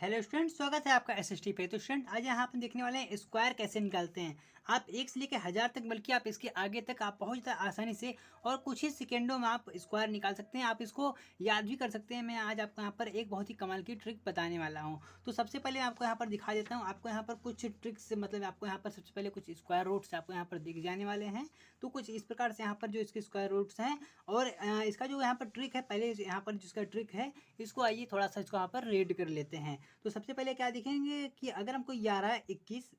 Hello student, स्वागत है आपका एसएसटी पे। तो स्टूडेंट, आज यहाँ अपन देखने वाले हैं स्क्वायर कैसे निकालते हैं। आप एक से लेकर 1000 तक, बल्कि आप इसके आगे तक आप पहुँच जाए आसानी से और कुछ ही सेकेंडों में आप स्क्वायर निकाल सकते हैं। आप इसको याद भी कर सकते हैं। मैं आज आपको यहाँ पर एक बहुत ही कमाल की ट्रिक बताने वाला हूँ। तो सबसे पहले आपको यहाँ पर दिखा देता हूँ। आपको यहाँ पर कुछ ट्रिक्स, मतलब आपको यहाँ पर सबसे पहले कुछ स्क्वायर रूट्स आपको यहाँ पर दिख जाने वाले हैं। तो कुछ इस प्रकार से यहाँ पर जो इसके स्क्वायर रूट्स हैं और इसका जो यहाँ पर ट्रिक है, पहले यहाँ पर जिसका ट्रिक है इसको आइए थोड़ा सा इसको यहाँ पर रीड कर लेते हैं। तो सबसे पहले क्या देखेंगे कि अगर हमको 11, 21,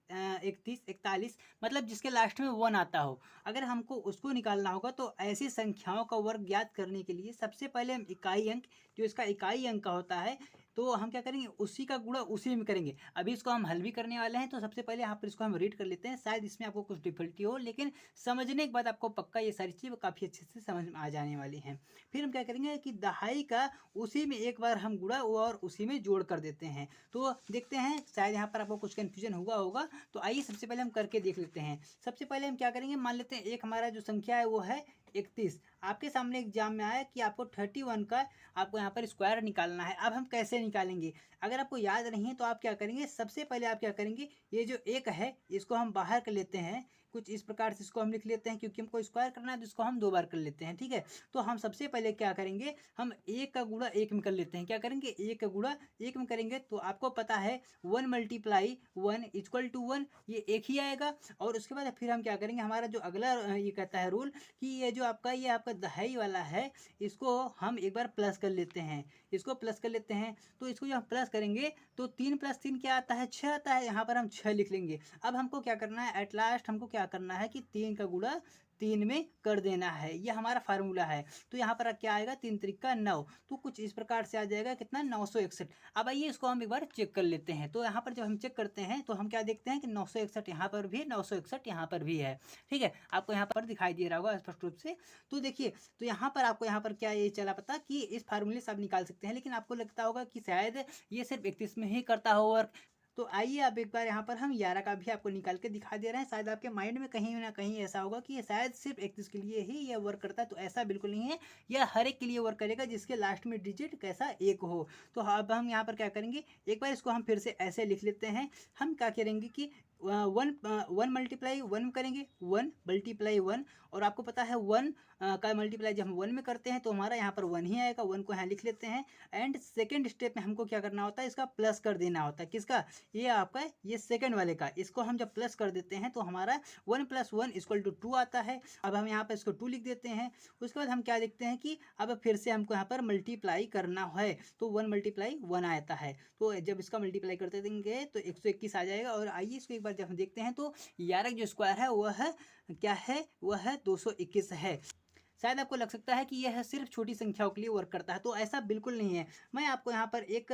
31, 41, मतलब जिसके लास्ट में 1 आता हो, अगर हमको उसको निकालना होगा तो ऐसी संख्याओं का वर्ग ज्ञात करने के लिए सबसे पहले हम इकाई अंक, जो इसका इकाई अंक का होता है, तो हम क्या करेंगे, उसी का गुणा उसी में करेंगे। अभी इसको हम हल भी करने वाले हैं। तो सबसे पहले यहाँ पर इसको हम रीड कर लेते हैं। शायद इसमें आपको कुछ डिफिकल्टी हो, लेकिन समझने के बाद आपको पक्का ये सारी चीज़ें काफ़ी अच्छे से समझ में आ जाने वाली हैं। फिर हम क्या करेंगे कि दहाई का उसी में एक बार हम गुणा और उसी में जोड़ कर देते हैं। तो देखते हैं, शायद यहाँ पर आपको कुछ कन्फ्यूजन हुआ होगा। तो आइए सबसे पहले हम करके देख लेते हैं। सबसे पहले हम क्या करेंगे, मान लेते हैं एक हमारा जो संख्या है वो है 31। आपके सामने एग्जाम में आया कि आपको 31 का आपको यहाँ पर स्क्वायर निकालना है। अब हम कैसे निकालेंगे, अगर आपको याद नहीं है तो आप क्या करेंगे, सबसे पहले आप क्या करेंगे, ये जो एक है इसको हम बाहर कर लेते हैं। कुछ इस प्रकार से इसको हम लिख लेते हैं, क्योंकि हमको स्क्वायर करना है तो इसको हम 2 बार कर लेते हैं। ठीक है, तो हम सबसे पहले क्या करेंगे, हम एक का गुणा एक में कर लेते हैं। क्या करेंगे, एक का गुणा एक में करेंगे तो आपको पता है 1 × 1 = 1, ये एक ही आएगा। और उसके बाद फिर हम क्या करेंगे, हमारा जो अगला ये कहता है रूल कि ये जो आपका दहाई वाला है, इसको हम एक बार प्लस कर लेते हैं। इसको प्लस कर लेते हैं, तो इसको जब हम प्लस करेंगे तो 3 + 3 क्या आता है, 6 आता है। यहाँ पर हम 6 लिख लेंगे। अब हमको क्या करना है, एट लास्ट हमको क्या करना है कि 3 का गुणा 3 में कर देना है। ये हमारा फार्मूला है। तो यहाँ पर क्या आएगा, 3 × 9, तो कुछ इस प्रकार से आ जाएगा कितना, 961। अब आइए इसको हम एक बार चेक कर लेते हैं। तो यहाँ पर जब हम चेक करते हैं तो हम क्या देखते हैं कि 961 यहाँ पर भी, 961 यहाँ पर भी है। ठीक है, आपको यहाँ पर दिखाई दे रहा होगा स्पष्ट रूप से। तो देखिए, तो यहाँ पर आपको यहाँ पर क्या ये चला पता कि इस फार्मूले से आप निकाल सकते हैं, लेकिन आपको लगता होगा कि शायद ये सिर्फ 31 में ही करता हो वर्क। तो आइए अब एक बार यहाँ पर हम 11 का भी आपको निकाल के दिखा दे रहे हैं। शायद आपके माइंड में कहीं ना कहीं ऐसा होगा कि ये शायद सिर्फ 31 के लिए ही ये वर्क करता है। तो ऐसा बिल्कुल नहीं है, यह हर एक के लिए वर्क करेगा जिसके लास्ट में डिजिट कैसा एक हो। तो अब हम यहाँ पर क्या करेंगे, एक बार इसको हम फिर से ऐसे लिख लेते हैं। हम क्या करेंगे कि 1 × 1 करेंगे, 1 × 1। और आपको पता है 1 का मल्टीप्लाई जब हम 1 में करते हैं तो हमारा यहाँ पर 1 ही आएगा। 1 को यहाँ लिख लेते हैं। एंड सेकेंड स्टेप में हमको क्या करना होता है, इसका प्लस कर देना होता है। किसका, ये आपका ये सेकेंड वाले का। इसको हम जब प्लस कर देते हैं तो हमारा 1 + 1 = 2 आता है। अब हम यहाँ पर इसको 2 लिख देते हैं। उसके बाद हम क्या देखते हैं कि अब फिर से हमको यहाँ पर मल्टीप्लाई करना है। तो 1 × 1 आता है। तो जब इसका मल्टीप्लाई करते देंगे तो 121 आ जाएगा। और आइए इसको एक बार जब हम देखते हैं तो 11 जो स्क्वायर है वह है क्या है, वह है 221 है। शायद आपको लग सकता है कि यह सिर्फ छोटी संख्याओं के लिए वर्क करता है, तो ऐसा बिल्कुल नहीं है। मैं आपको यहाँ पर एक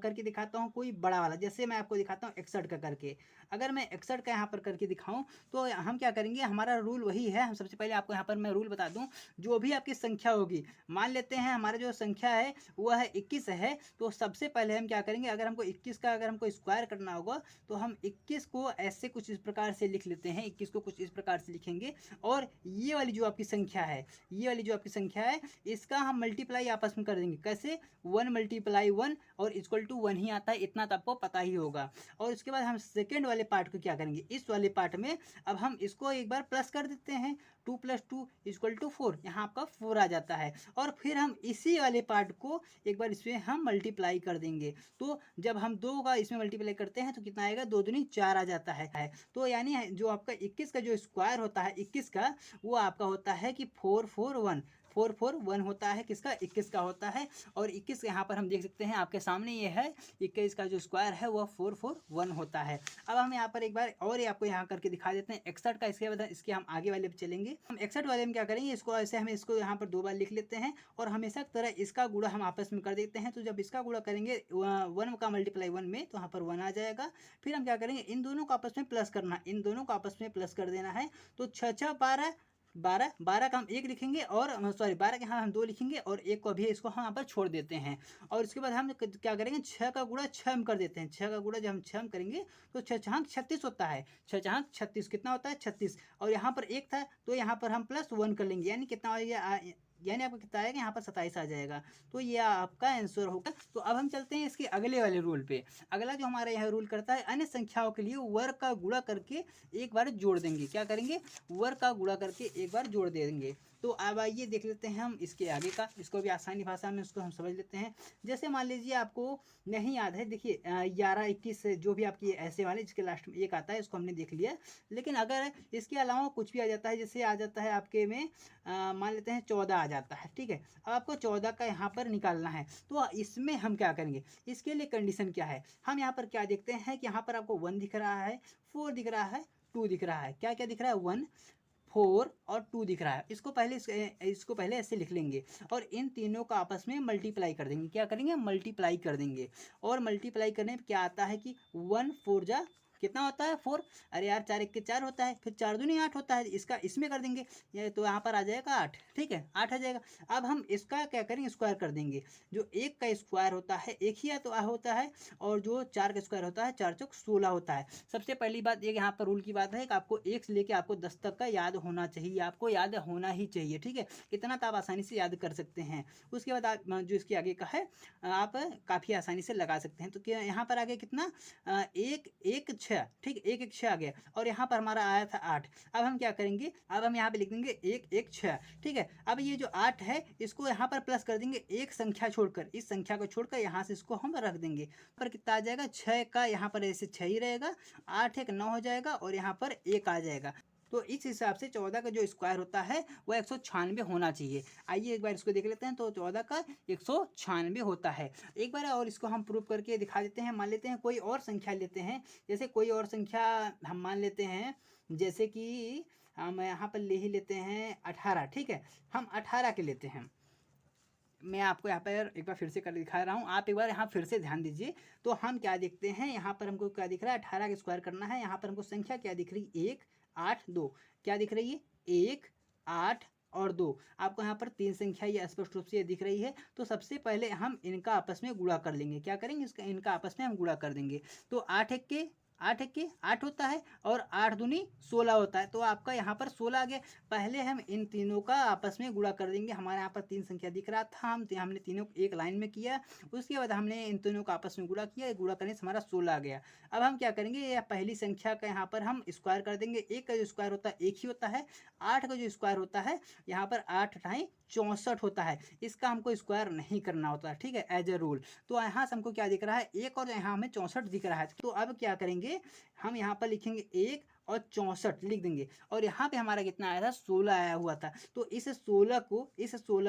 करके दिखाता हूँ, कोई बड़ा वाला। जैसे मैं आपको दिखाता हूँ 61 का करके। अगर मैं 61 का यहाँ पर करके दिखाऊँ तो हम क्या करेंगे, हमारा रूल वही है। हम सबसे पहले आपको यहाँ पर मैं रूल बता दूँ। जो भी आपकी संख्या होगी, मान लेते हैं हमारा जो संख्या है वह है 21 है, तो सबसे पहले हम क्या करेंगे, अगर हमको 21 का अगर हमको स्क्वायर करना होगा तो हम 21 को ऐसे कुछ इस प्रकार से लिख लेते हैं। 21 को कुछ इस प्रकार से लिखेंगे। और ये वाली जो आपकी संख्या है, ये वाली जो आपकी संख्या है, इसका हम मल्टीप्लाई आपस में कर देंगे। कैसे, 1 × 1 और = 1 ही आता है। इतना तो आपको पता ही होगा। और उसके बाद हम सेकेंड वाले पार्ट को क्या करेंगे, इस वाले पार्ट में अब हम इसको एक बार प्लस कर देते हैं। 2 + 2 = 4, यहाँ आपका 4 आ जाता है। और फिर हम इसी वाले पार्ट को एक बार इसमें हम मल्टीप्लाई कर देंगे। तो जब हम 2 का इसमें मल्टीप्लाई करते हैं तो कितना आएगा, 2 दूनी 4 आ जाता है। तो यानी जो आपका 21 का जो स्क्वायर होता है 21 का, वो आपका होता है कि 441 441 होता है। किसका, 21 का होता है। और 21 यहाँ पर हम देख सकते हैं आपके सामने ये है 21 का जो स्क्वायर है वह 441 होता है। अब हम यहाँ पर एक बार और आपको यहाँ करके दिखा देते हैं 61 का। इसके बाद इसके हम आगे वाले पे चलेंगे। हम 61 वाले में क्या करेंगे, इसको ऐसे हम इसको यहाँ पर 2 बार लिख लेते हैं और हमेशा की तरह इसका गुणा हम आपस में कर देते हैं। तो जब इसका गुणा करेंगे 1 का मल्टीप्लाई 1 में, तो यहाँ पर 1 आ जाएगा। फिर हम क्या करेंगे, इन दोनों को आपस में प्लस करना, इन दोनों को आपस में प्लस कर देना है। तो 6 × 6 = 12, 12 का हम 1 लिखेंगे, और सॉरी 12 के यहाँ हम 2 लिखेंगे और 1 को भी इसको हम यहाँ पर छोड़ देते हैं। और उसके बाद हम क्या करेंगे, 6 का गुणा 6 में कर देते हैं। 6 का गुणा जब हम 6 में करेंगे तो 6 × 6 = 36 होता है। 6 × 6 = 36 कितना होता है, 36। और यहाँ पर 1 था तो यहाँ पर हम +1 कर लेंगे, यानी कितना हो गया, यानी आपका कितना आएगा, यहाँ पर 27 आ जाएगा। तो ये आपका आंसर होगा। तो अब हम चलते हैं इसके अगले वाले रूल पे। अगला जो हमारा यह रूल करता है, अन्य संख्याओं के लिए वर्ग का गुणा करके एक बार जोड़ देंगे। क्या करेंगे, वर्ग का गुणा करके एक बार जोड़ दे देंगे। तो अब आइए देख लेते हैं हम इसके आगे का, इसको भी आसानी भाषा में उसको हम समझ लेते हैं। जैसे मान लीजिए आपको नहीं याद है, देखिए 11 21 जो भी आपकी ऐसे वाले जिसके लास्ट में एक आता है, इसको हमने देख लिया। लेकिन अगर इसके अलावा कुछ भी आ जाता है, जैसे आ जाता है आपके में मान लेते हैं 14 आ जाता है, ठीक है। अब आपको 14 का यहाँ पर निकालना है, तो इसमें हम क्या करेंगे, इसके लिए कंडीशन क्या है, हम यहाँ पर क्या देखते हैं कि यहाँ पर आपको 1 दिख रहा है, 4 दिख रहा है, 2 दिख रहा है। क्या क्या दिख रहा है, 1 4 और 2 दिख रहा है। इसको पहले ऐसे लिख लेंगे और इन तीनों का आपस में मल्टीप्लाई कर देंगे। क्या करेंगे, मल्टीप्लाई कर देंगे। और मल्टीप्लाई करने में क्या आता है कि 1 4 जा कितना होता है, 4। अरे यार 4 1 के 4 होता है, फिर 4 दूनी 8 होता है, इसका इसमें कर देंगे, ये तो यहाँ पर आ जाएगा 8, ठीक है, 8 आ जाएगा। अब हम इसका क्या करेंगे, स्क्वायर कर देंगे। जो 1 का स्क्वायर होता है 1 ही तो होता है, और जो 4 का स्क्वायर होता है 4 चौक 16 होता है। सबसे पहली बात एक यहाँ पर रूल की बात है कि आपको 1 से लेके आपको 10 तक का याद होना चाहिए, आपको याद होना ही चाहिए, ठीक है। इतना तो आप आसानी से याद कर सकते हैं। उसके बाद आप जो इसके आगे का है आप काफ़ी आसानी से लगा सकते हैं। तो क्या यहाँ पर आगे कितना, 1 1 6, ठीक है, 1 1 6 आ गया, और यहाँ पर हमारा आया था 8। अब हम क्या करेंगे, अब हम यहाँ पे लिख देंगे 1 1 6, ठीक है। अब ये जो 8 है इसको यहाँ पर प्लस कर देंगे, एक संख्या छोड़कर, इस संख्या को छोड़कर यहाँ से इसको हम रख देंगे। पर कितना आ जाएगा, 6 का यहाँ पर ऐसे 6 ही रहेगा, 8 1 9 हो जाएगा, और यहाँ पर 1 आ जाएगा। तो इस हिसाब से 14 का जो स्क्वायर होता है वो 196 होना चाहिए। आइए एक बार इसको देख लेते हैं। तो 14 का 196 होता है। एक बार और इसको हम प्रूव करके दिखा देते हैं। मान लेते हैं कोई और संख्या लेते हैं, जैसे कोई और संख्या हम मान लेते हैं, जैसे कि हम यहाँ पर ले ही लेते हैं 18, ठीक है। हम 18 के लेते हैं। मैं आपको यहाँ पर एक बार फिर से कर दिखा रहा हूँ, आप एक बार यहाँ फिर से ध्यान दीजिए। तो हम क्या देखते हैं, यहाँ पर हमको क्या दिख रहा है, 18 का स्क्वायर करना है। यहाँ पर हमको संख्या क्या दिख रही है, 1 8 2। क्या दिख रही है, 1 8 और 2। आपको यहाँ पर 3 संख्या ये स्पष्ट रूप से ये दिख रही है। तो सबसे पहले हम इनका आपस में गुणा कर लेंगे। क्या करेंगे, इनका आपस में हम गुणा कर देंगे। तो 8 1 के 8 होता है, और 8 दूनी 16 होता है। तो आपका यहाँ पर 16 आ गया। पहले हम इन तीनों का आपस में गुणा कर देंगे। हमारे यहाँ पर 3 संख्या दिख रहा था, हमने तीनों को एक लाइन में किया। उसके बाद हमने इन तीनों का आपस में गुणा किया, गुणा करने से हमारा 16 आ गया। अब हम क्या करेंगे, यह पहली संख्या का यहाँ पर हम स्क्वायर कर देंगे। 1 का जो स्क्वायर होता है 1 ही होता है। 8 का जो स्क्वायर होता है यहाँ पर 8 × 64 होता है। इसका हमको स्क्वायर नहीं करना होता है, ठीक है, एज ए रूल। तो यहाँ से हमको क्या दिख रहा है, 1 और यहाँ हमें 64 दिख रहा है। तो अब क्या करेंगे, हम यहाँ पर लिखेंगे 1 और 64 लिख देंगे। और यहाँ पे हमारा कितना आया था, 16 आया हुआ था। तो इस 16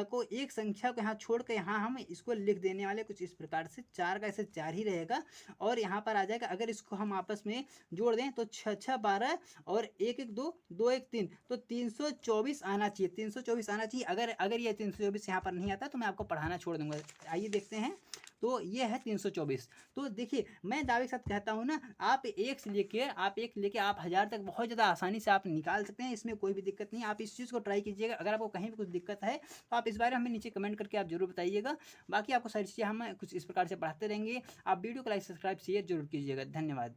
को एक संख्या को यहाँ छोड़ कर यहाँ हम इसको लिख देने वाले कुछ इस प्रकार से। 4 का ऐसे 4 ही रहेगा, और यहाँ पर आ जाएगा। अगर इसको हम आपस में जोड़ दें तो 6 6 12 और 1 1 2 2 1 3, तो 324 आना चाहिए, 324 आना चाहिए। अगर ये 324 यहाँ पर नहीं आता तो मैं आपको पढ़ाना छोड़ दूंगा। आइए देखते हैं। तो ये है 324। तो देखिए मैं दावे के साथ कहता हूँ ना, आप एक से लेके आप 1000 तक बहुत ज़्यादा आसानी से आप निकाल सकते हैं। इसमें कोई भी दिक्कत नहीं। आप इस चीज़ को ट्राई कीजिएगा। अगर आपको कहीं भी कुछ दिक्कत है तो आप इस बारे में हमें नीचे कमेंट करके आप जरूर बताइएगा। बाकी आपको सारी चीज़ें हम कुछ इस प्रकार से पढ़ाते रहेंगे। आप वीडियो को लाइक सब्सक्राइब शेयर जरूर कीजिएगा। धन्यवाद।